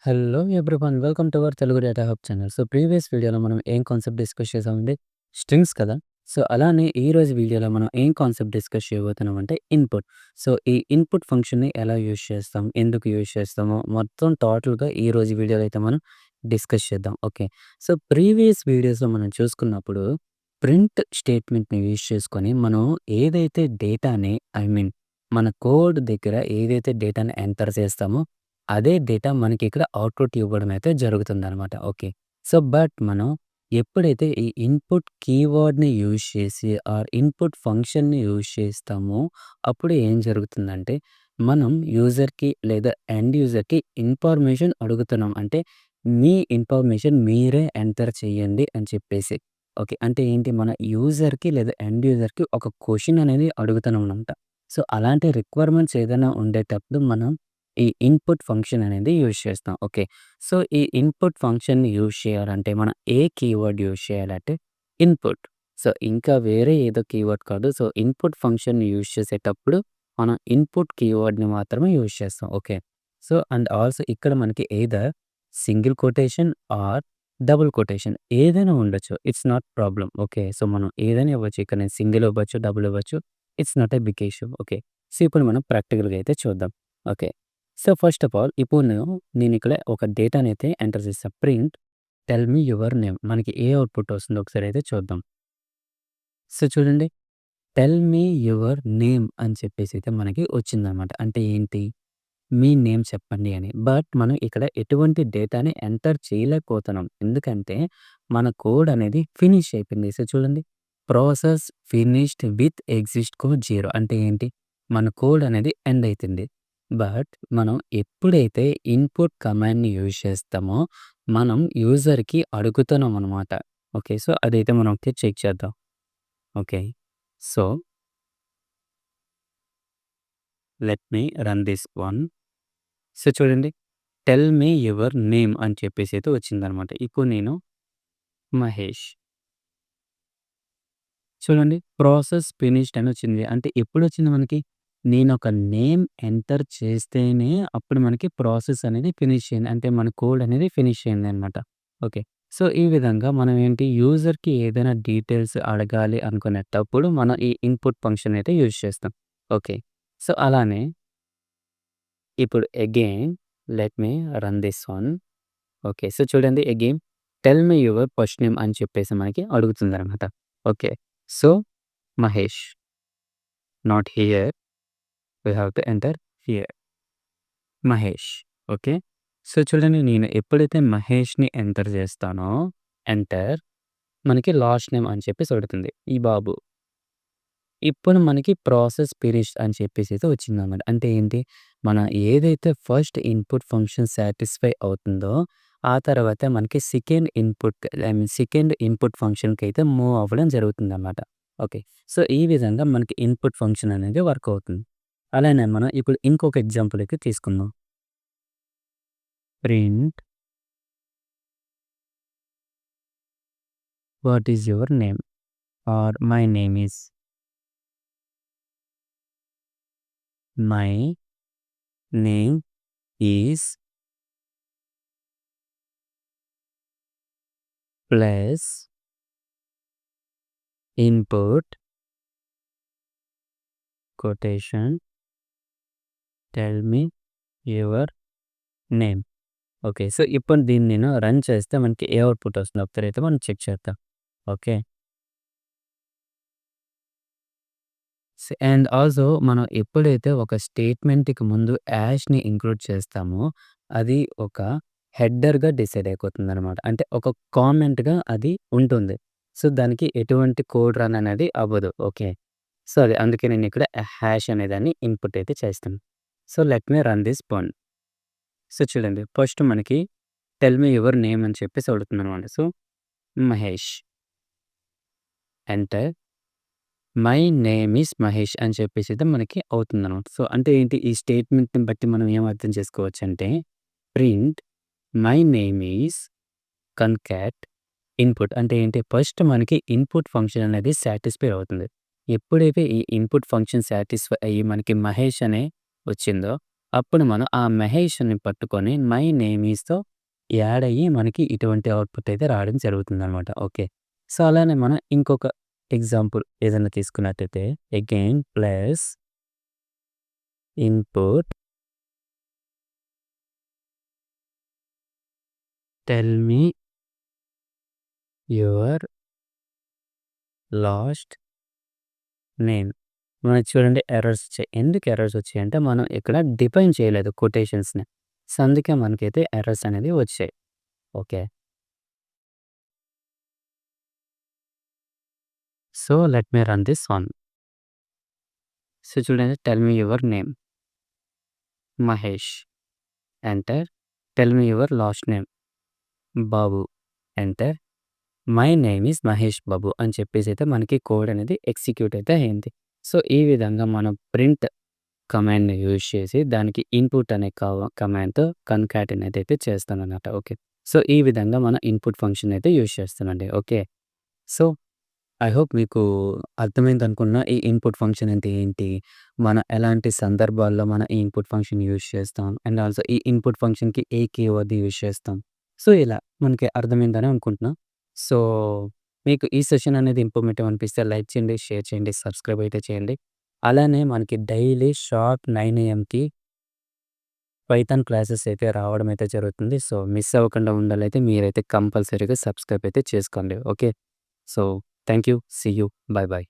Hello everyone. Welcome to our Telugu data hub channel. So, previous వీడియోలో మనం ఏం concept discuss చేసామండి? స్ట్రింగ్స్ కదా! సో, అలానే ఈరోజు వీడియోలో మనం ఏం కాన్సెప్ట్ డిస్కస్ చేయబోతున్నామంటే ఇన్‌పుట్. సో, ఈ ఇన్‌పుట్ ఫంక్షన్‌ని ఎలా యూజ్ చేస్తాం? ఎందుకు యూజ్ చేస్తామో మొత్తం టోటల్‌గా ఈరోజు వీడియోలో అయితే మనం డిస్కస్ చేద్దాం. ఓకే. సో, ప్రీవియస్ వీడియోస్‌లో మనం చూసుకున్నప్పుడు ప్రింట్ స్టేట్మెంట్‌ని యూజ్ చేసుకొని మనం ఏదైతే డేటాని మన కోడ్ దగ్గర ఏదైతే డేటాని ఎంటర్ చేస్తామో అదే డేటా మనకిక్కడ అవుట్‌పుట్ ఇవ్వడం అయితే జరుగుతుందనమాట. ఓకే. సో, బట్ మనం ఎప్పుడైతే ఈ ఇన్‌పుట్ కీవర్డ్‌ని యూజ్ చేసి ఇన్‌పుట్ ఫంక్షన్‌ని యూజ్ చేస్తామో, అప్పుడు ఏం జరుగుతుందంటే, మనం యూజర్‌కి లేదా ఎండ్ యూజర్‌కి ఇన్ఫర్మేషన్ అడుగుతున్నాం. అంటే మీ ఇన్ఫర్మేషన్ మీరే ఎంటర్ చేయండి అని చెప్పేసి. ఓకే. అంటే ఏంటి, మన యూజర్‌కి లేదా ఎండ్ యూజర్‌కి ఒక క్వెషన్ అనేది అడుగుతున్నామనమాట. సో, అలాంటి రిక్వైర్మెంట్స్ ఏదైనా ఉండేటప్పుడు మనం ఈ ఇన్‌పుట్ ఫంక్షన్ అనేది యూజ్ చేస్తాం. ఓకే. సో, ఈ ఇన్‌పుట్ ఫంక్షన్‌ని యూజ్ చేయాలంటే మనం ఏ కీవర్డ్ యూజ్ చేయాలంటే ఇన్‌పుట్. సో, ఇంకా వేరే ఏదో కీవర్డ్ కాదు. సో, ఇన్‌పుట్ ఫంక్షన్‌ని యూజ్ చేసేటప్పుడు మనం ఇన్‌పుట్ కీవర్డ్‌ని మాత్రమే యూజ్ చేస్తాం. ఓకే. సో, అండ్ ఆల్సో ఇక్కడ మనకి either single quotation or double quotation ఏదైనా ఉండొచ్చు. It's not problem. Okay. So, మనం ఏదైనా ఇవ్వచ్చు. ఇక్కడ నేను సింగిల్ ఇవ్వచ్చు, డబుల్ ఇవ్వచ్చు. It's not a big issue. Okay. So, ఇప్పుడు మనం ప్రాక్టికల్‌గా అయితే చూద్దాం. Okay. So, first of all ఇప్పుడు నేనిక్కడ ఒక డేటానైతే ఎంటర్ చేశా. Print tell me your name. మనకి ఏ అవుట్‌పుట్ వస్తుందో ఒకసారి అయితే చూద్దాం. సో, చూడండి, టెల్ మీ యువర్ నేమ్ అని చెప్పేసి అయితే మనకి వచ్చిందనమాట. అంటే ఏంటి? మీ నేమ్ చెప్పండి అని. బట్ మనం ఇక్కడ ఎటువంటి డేటాని ఎంటర్ చేయలేకపోతున్నాం. ఎందుకంటే మన కోడ్ అనేది ఫినిష్ అయిపోయింది. సో, చూడండి, process finished with exist code 0 అంటే ఏంటి? మన కోడ్ అనేది ఎండ్ అయితుంది. బట్ మనం ఎప్పుడైతే ఇన్‌పుట్ కమాండ్‌ని యూజ్ చేస్తామో మనం యూజర్‌కి అడుగుతున్నాం అనమాట. ఓకే. సో, అదైతే మనం ఒకటి చెక్ చేద్దాం. Okay. So, let me run this one. So, చూడండి, టెల్ మీ యువర్ నేమ్ అని చెప్పేసి అయితే వచ్చిందనమాట. ఇప్పుడు నేను మహేష్. చూడండి, ప్రాసెస్ ఫినిష్డ్ అని వచ్చింది. అంటే ఎప్పుడొచ్చింది మనకి? నేనొక నేమ్ ఎంటర్ చేస్తేనే అప్పుడు మనకి ప్రాసెస్ అనేది ఫినిష్ అయింది. అంటే మన కోడ్ అనేది ఫినిష్ అయిందనమాట. ఓకే. సో, ఈ విధంగా మనం ఏంటి, యూజర్‌కి ఏదైనా డీటెయిల్స్ అడగాలి అనుకునేటప్పుడు మనం ఈ ఇన్‌పుట్ ఫంక్షన్ అయితే యూజ్ చేస్తాం. ఓకే. సో, అలానే ఇప్పుడు again let me run this one. Okay. So, చూడండి, again tell me your first name అని చెప్పేసి మనకి అడుగుతుందనమాట. Okay. So, Mahesh. Not here. We have to enter here. Mahesh. Okay. So, చూడండి, నేను ఎప్పుడైతే మహేష్‌ని ఎంటర్ చేస్తానో ఎంటర్, మనకి లాస్ట్ నేమ్ అని చెప్పేసి అడుగుతుంది. ఈ బాబు. ఇప్పుడు మనకి ప్రాసెస్ ఫినిష్డ్ అని చెప్పేసి అయితే వచ్చిందనమాట. అంటే ఏంటి? మనం ఏదైతే ఫస్ట్ ఇన్‌పుట్ ఫంక్షన్ సాటిస్ఫై అవుతుందో, ఆ తర్వాత మనకి సెకండ్ ఇన్‌పుట్ ఫంక్షన్‌కైతే మూవ్ అవ్వడం జరుగుతుందనమాట. ఓకే. సో, ఈ విధంగా మనకి ఇన్‌పుట్ ఫంక్షన్ అనేది వర్క్ అవుతుంది. అలానే మనం ఇప్పుడు ఇంకొక ఎగ్జాంపుల్ అయితే తీసుకుందాం. Print what is your name? My name is my name is plus input quotation tell me your name. Okay. So, ఇప్పుడు దీన్ని నేను రన్ చేస్తే మనకి ఏ అవుట్‌పుట్ వస్తుందో ఒకసారి అయితే మనం చెక్ చేద్దాం. ఓకే. అండ్ ఆల్సో మనం ఎప్పుడైతే ఒక స్టేట్మెంట్‌కి ముందు యాష్‌ని ఇంక్లూడ్ చేస్తామో అది ఒక హెడర్‌గా డిసైడ్ అయిపోతుందనమాట. అంటే ఒక కామెంట్‌గా అది ఉంటుంది. సో, దానికి ఎటువంటి కోడ్ రన్ అనేది అవ్వదు. ఓకే. సో, అది అందుకే నేను ఇక్కడ హ్యాష్ అనేదాన్ని ఇన్‌పుట్ అయితే చేస్తాను. So, let me run this one. So, చూడండి, ఫస్ట్ మనకి టెల్ మీ యువర్ నేమ్ అని చెప్పేసి అడుగుతుందనమాట. So, Mahesh. Enter. My name is Mahesh అని చెప్పేసైతే మనకి అవుతుందనమాట. సో, అంటే ఏంటి, ఈ స్టేట్మెంట్‌ని బట్టి మనం ఏం అర్థం చేసుకోవచ్చంటే, print my name is concat input అంటే ఏంటి, ఫస్ట్ మనకి ఇన్‌పుట్ ఫంక్షన్ అనేది సాటిస్ఫై అవుతుంది. ఎప్పుడైతే ఈ ఇన్‌పుట్ ఫంక్షన్ సాటిస్ఫై అయ్యి మనకి మహేష్ అనే వచ్చిందో, అప్పుడు మనం ఆ మహేష్‌ని పట్టుకొని మై నేమ్ ఈస్‌తో యాడ్ అయ్యి మనకి ఇటువంటి అవుట్‌పుట్ అయితే రావడం జరుగుతుందనమాట. ఓకే. సో, అలానే మనం ఇంకొక ఎగ్జాంపుల్ ఏదైనా తీసుకున్నట్టయితే again plus input tell me your last name. మనకి చూడండి ఎర్రర్స్ వచ్చాయి. ఎందుకు ఎర్రర్స్ వచ్చాయంటే మనం ఇక్కడ డిఫైన్ చేయలేదు కొటేషన్స్‌ని. సో, అందుకే మనకైతే ఎర్రర్స్ అనేది వచ్చాయి. Okay. So, let me run this one. So, చూడండి tell me your name Mahesh. Enter. Tell me your last name Babu. Enter. My name is Mahesh Babu అని చెప్పేసైతే మనకి కోడ్ అనేది ఎగ్జిక్యూట్ అయితే అయింది. సో, ఈ విధంగా మనం ప్రింట్ కమాండ్‌ని యూజ్ చేసి దానికి ఇన్‌పుట్ అనే కమాండ్‌తో కన్కాటినేట్ అయితే చేస్తానన్నమాట. ఓకే. సో, ఈ విధంగా మన ఇన్‌పుట్ ఫంక్షన్ అయితే యూజ్ చేస్తానండి. ఓకే. సో, ఐ హోప్ మీకు అర్థమైందనుకున్నా ఈ ఇన్‌పుట్ ఫంక్షన్ అంటే ఏంటి? మనం ఎలాంటి సందర్భాల్లో మన ఈ ఇన్‌పుట్ ఫంక్షన్ యూజ్ చేస్తాం? అండ్ ఆల్సో ఈ ఇన్‌పుట్ ఫంక్షన్‌కి ఏ కీవర్డ్ యూజ్ చేస్తాం? సో, ఇలా మనకి అర్థమైందని అనుకుంటున్నా. సో, మీకు ఈ సెషన్ అనేది ఇన్ఫర్మేటివ్ అనిపిస్తే లైక్ చేయండి, షేర్ చేయండి, సబ్స్క్రైబ్ అయితే చేయండి. అలానే మనకి డైలీ షార్ప్ 9 ఏఎంకి పైథాన్ క్లాసెస్ అయితే రావడం అయితే జరుగుతుంది. సో, మిస్ అవ్వకుండా ఉండాలైతే మీరైతే కంపల్సరీగా సబ్స్క్రైబ్ అయితే చేసుకోండి. Okay. So, thank you. See you. Bye by.